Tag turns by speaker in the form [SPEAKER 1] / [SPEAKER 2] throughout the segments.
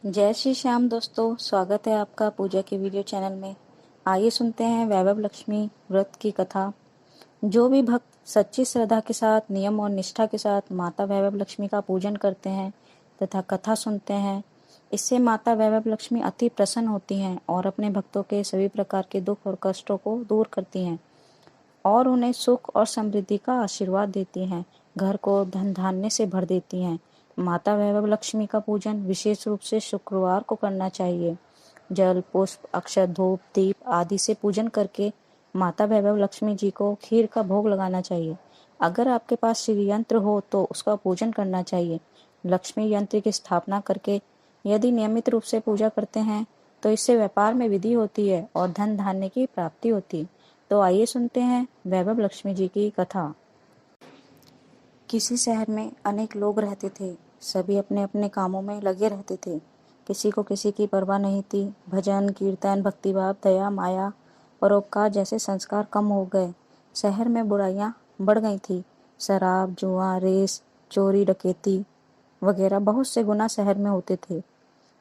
[SPEAKER 1] जय श्री श्याम दोस्तों, स्वागत है आपका पूजा के वीडियो चैनल में। आइए सुनते हैं वैभव लक्ष्मी व्रत की कथा। जो भी भक्त सच्ची श्रद्धा के साथ, नियम और निष्ठा के साथ माता वैभव लक्ष्मी का पूजन करते हैं तथा कथा सुनते हैं, इससे माता वैभव लक्ष्मी अति प्रसन्न होती हैं और अपने भक्तों के सभी प्रकार के दुख और कष्टों को दूर करती हैं और उन्हें सुख और समृद्धि का आशीर्वाद देती हैं। घर को धन धान्य से भर देती हैं। माता वैभव लक्ष्मी का पूजन विशेष रूप से शुक्रवार को करना चाहिए। जल, पुष्प, अक्षत, धूप, दीप आदि से पूजन करके माता वैभव लक्ष्मी जी को खीर का भोग लगाना चाहिए। अगर आपके पास श्री यंत्र हो तो उसका पूजन करना चाहिए। लक्ष्मी यंत्र की स्थापना करके यदि नियमित रूप से पूजा करते हैं तो इससे व्यापार में वृद्धि होती है और धन धान्य की प्राप्ति होती है। तो आइए सुनते हैं वैभव लक्ष्मी जी की कथा। किसी शहर में अनेक लोग रहते थे। सभी अपने अपने कामों में लगे रहते थे। किसी को किसी की परवाह नहीं थी। भजन, कीर्तन, भक्तिभाव, दया, माया, परोपकार जैसे संस्कार कम हो गए। शहर में बुराइयां बढ़ गई थी। शराब, जुआ, रेस, चोरी, डकैती वगैरह बहुत से गुनाह शहर में होते थे।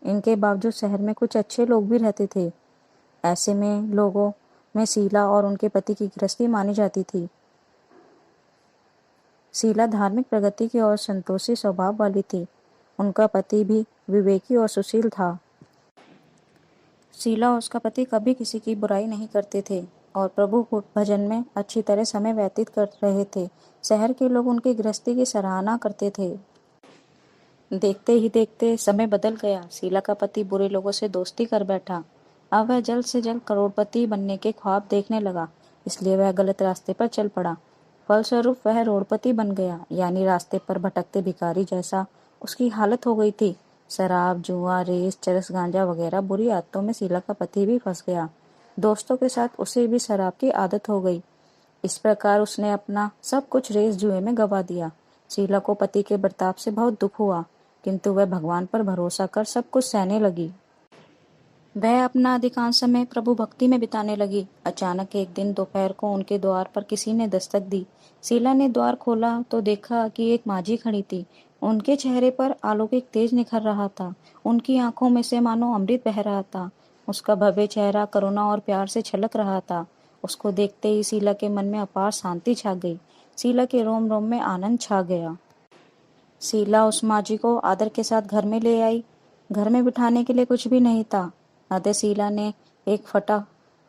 [SPEAKER 1] इनके बावजूद शहर में कुछ अच्छे लोग भी रहते थे। ऐसे में लोगों में शीला और उनके पति की गृहस्थी मानी जाती थी। शीला धार्मिक प्रगति की और संतोषी स्वभाव वाली थी। उनका पति भी विवेकी और सुशील था। शीला और उसका पति कभी किसी की बुराई नहीं करते थे और प्रभु भजन में अच्छी तरह समय व्यतीत कर रहे थे। शहर के लोग उनकी गृहस्थी की सराहना करते थे। देखते ही देखते समय बदल गया। शीला का पति बुरे लोगों से दोस्ती कर बैठा। अब वह जल्द से जल्द करोड़पति बनने के ख्वाब देखने लगा, इसलिए वह गलत रास्ते पर चल पड़ा। फलस्वरूप वह रोडपति बन गया, यानी रास्ते पर भटकते भिखारी जैसा उसकी हालत हो गई थी। शराब, जुआ, रेस, चरस, गांजा वगैरह बुरी आदतों में शीला का पति भी फंस गया। दोस्तों के साथ उसे भी शराब की आदत हो गई। इस प्रकार उसने अपना सब कुछ रेस जुए में गंवा दिया। शीला को पति के बर्ताव से बहुत दुख हुआ, किंतु वह भगवान पर भरोसा कर सब कुछ सहने लगी। वह अपना अधिकांश समय प्रभु भक्ति में बिताने लगी। अचानक एक दिन दोपहर को उनके द्वार पर किसी ने दस्तक दी। शीला ने द्वार खोला तो देखा कि एक माझी खड़ी थी। उनके चेहरे पर अलौकिक तेज निखर रहा था। उनकी आंखों में से मानो अमृत बह रहा था। उसका भव्य चेहरा करुणा और प्यार से छलक रहा था। उसको देखते ही शीला के मन में अपार शांति छा गई। शीला के रोम रोम में आनंद छा गया। शीला उस माझी को आदर के साथ घर में ले आई। घर में बिठाने के लिए कुछ भी नहीं था, अतः शीला ने एक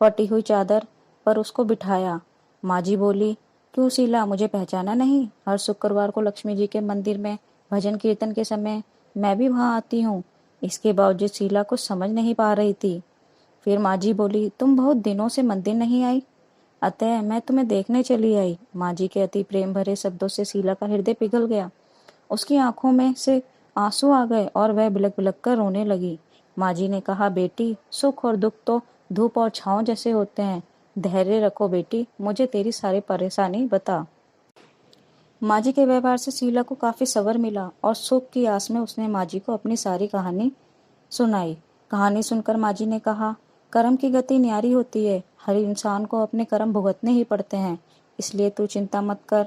[SPEAKER 1] फटी हुई चादर पर उसको बिठाया। माझी बोली, क्यों शीला, मुझे पहचाना नहीं? हर शुक्रवार को लक्ष्मी जी के मंदिर में भजन कीर्तन के समय मैं भी वहां आती हूँ। इसके बावजूद शीला कुछ समझ नहीं पा रही थी। फिर माझी बोली, तुम बहुत दिनों से मंदिर नहीं आई, अतः मैं तुम्हें देखने चली आई। माझी के अति प्रेम भरे शब्दों से शीला का हृदय पिघल गया। उसकी आंखों में से आंसू आ गए और वह बिलक बिलक कर रोने लगी। माँ जी ने कहा, बेटी, सुख और दुख तो धूप और छांव जैसे होते हैं। धैर्य रखो बेटी, मुझे तेरी सारी परेशानी बता। माँ जी के व्यवहार से शीला को काफी सबर मिला और सुख की आस में उसने माँ जी को अपनी सारी कहानी सुनाई। कहानी सुनकर माँ जी ने कहा, कर्म की गति न्यारी होती है। हर इंसान को अपने कर्म भुगतने ही पड़ते हैं, इसलिए तू चिंता मत कर।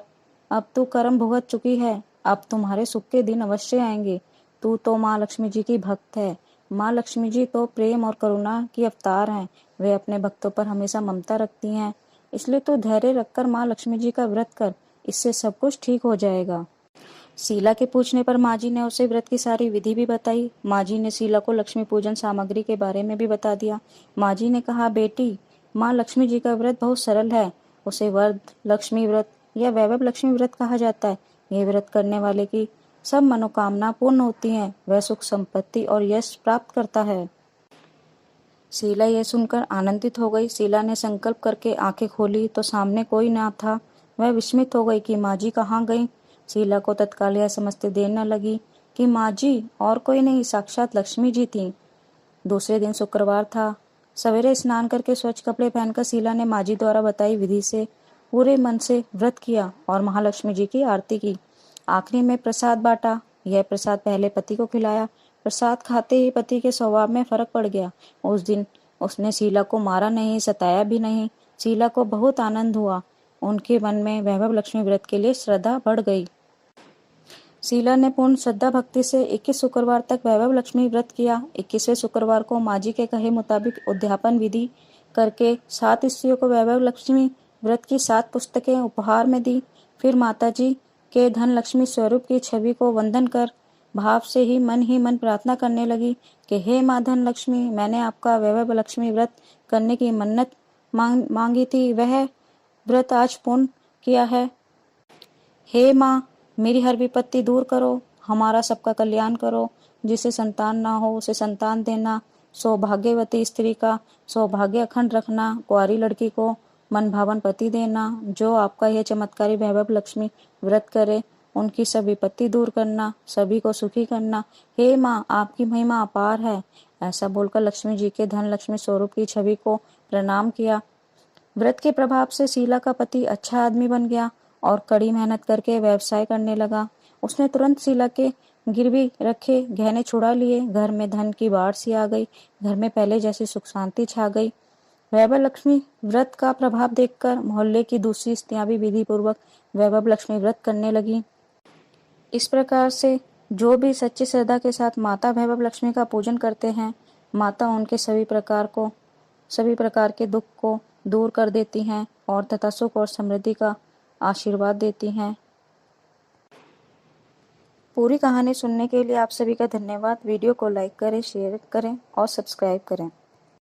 [SPEAKER 1] अब तू कर्म भुगत चुकी है, अब तुम्हारे सुख के दिन अवश्य आएंगे। तू तो माँ लक्ष्मी जी की भक्त है। माँ लक्ष्मी जी तो प्रेम और करुणा की अवतार हैं। वे अपने भक्तों पर हमेशा ममता रखती हैं, इसलिए तू धैर्य रखकर माँ लक्ष्मी जी का व्रत कर, इससे सब कुछ ठीक हो जाएगा। शीला के पूछने पर माँ जी ने उसे व्रत की सारी विधि भी बताई। माँ जी ने शीला को लक्ष्मी पूजन सामग्री के बारे में भी बता दिया। माँ जी ने कहा, बेटी, माँ लक्ष्मी जी का व्रत बहुत सरल है। उसे वरद लक्ष्मी व्रत या वैभव लक्ष्मी व्रत कहा जाता है। यह व्रत करने वाले की सब मनोकामना पूर्ण होती हैं। वह सुख, संपत्ति और यश प्राप्त करता है। शीला यह सुनकर आनंदित हो गई। शीला ने संकल्प करके आंखें खोली तो सामने कोई ना था। वह विस्मित हो गई कि माँ जी कहाँ गई। शीला को तत्काल यह समझते देर न लगी कि माँ जी और कोई नहीं, साक्षात लक्ष्मी जी थी। दूसरे दिन शुक्रवार था। सवेरे स्नान करके स्वच्छ कपड़े पहनकर शीला ने माँ जी द्वारा बताई विधि से पूरे मन से व्रत किया और महालक्ष्मी जी की आरती की। आखिरी में प्रसाद बांटा। यह प्रसाद पहले पति को खिलाया। प्रसाद खाते ही पति के स्वभाव में फर्क पड़ गया। उस दिन उसने शीला को मारा नहीं, सताया भी नहीं। शीला को बहुत आनंद हुआ। उनके मन में वैभव लक्ष्मी व्रत के लिए श्रद्धा बढ़ गई। शीला ने पूर्ण श्रद्धा भक्ति से 21 शुक्रवार तक वैभव लक्ष्मी व्रत किया। 21वें शुक्रवार को माँ जी के कहे मुताबिक उद्यापन विधि करके 7 स्त्रियों को वैभव लक्ष्मी व्रत की 7 पुस्तकें उपहार में दी। फिर माता जी के धन लक्ष्मी स्वरूप की छवि को वंदन कर भाव से ही मन प्रार्थना करने लगी कि हे माँ धन लक्ष्मी, मैंने आपका वैभव लक्ष्मी व्रत करने की मन्नत मांगी थी, वह व्रत आज पूर्ण किया है। हे माँ, मेरी हर विपत्ति दूर करो, हमारा सबका कल्याण करो। जिसे संतान ना हो उसे संतान देना, सौभाग्यवती स्त्री का सौभाग्य अखंड रखना, कुंवारी लड़की को मन भावन पति देना। जो आपका यह चमत्कारी वैभव लक्ष्मी व्रत करे उनकी सब विपत्ति दूर करना, सभी को सुखी करना। हे माँ, आपकी महिमा अपार है। ऐसा बोलकर लक्ष्मी जी के धन लक्ष्मी स्वरूप की छवि को प्रणाम किया। व्रत के प्रभाव से शीला का पति अच्छा आदमी बन गया और कड़ी मेहनत करके व्यवसाय करने लगा। उसने तुरंत शीला के गिरवी रखे गहने छुड़ा लिए। घर में धन की बाढ़ सी आ गई। घर में पहले जैसी सुख शांति छा गई। वैभव लक्ष्मी व्रत का प्रभाव देखकर मोहल्ले की दूसरी स्त्रियां भी विधि पूर्वक वैभव लक्ष्मी व्रत करने लगी। इस प्रकार से जो भी सच्ची श्रद्धा के साथ माता वैभव लक्ष्मी का पूजन करते हैं, माता उनके सभी प्रकार के दुख को दूर कर देती हैं और तथा सुख और समृद्धि का आशीर्वाद देती हैं। पूरी कहानी सुनने के लिए आप सभी का धन्यवाद। वीडियो को लाइक करें, शेयर करें और सब्सक्राइब करें।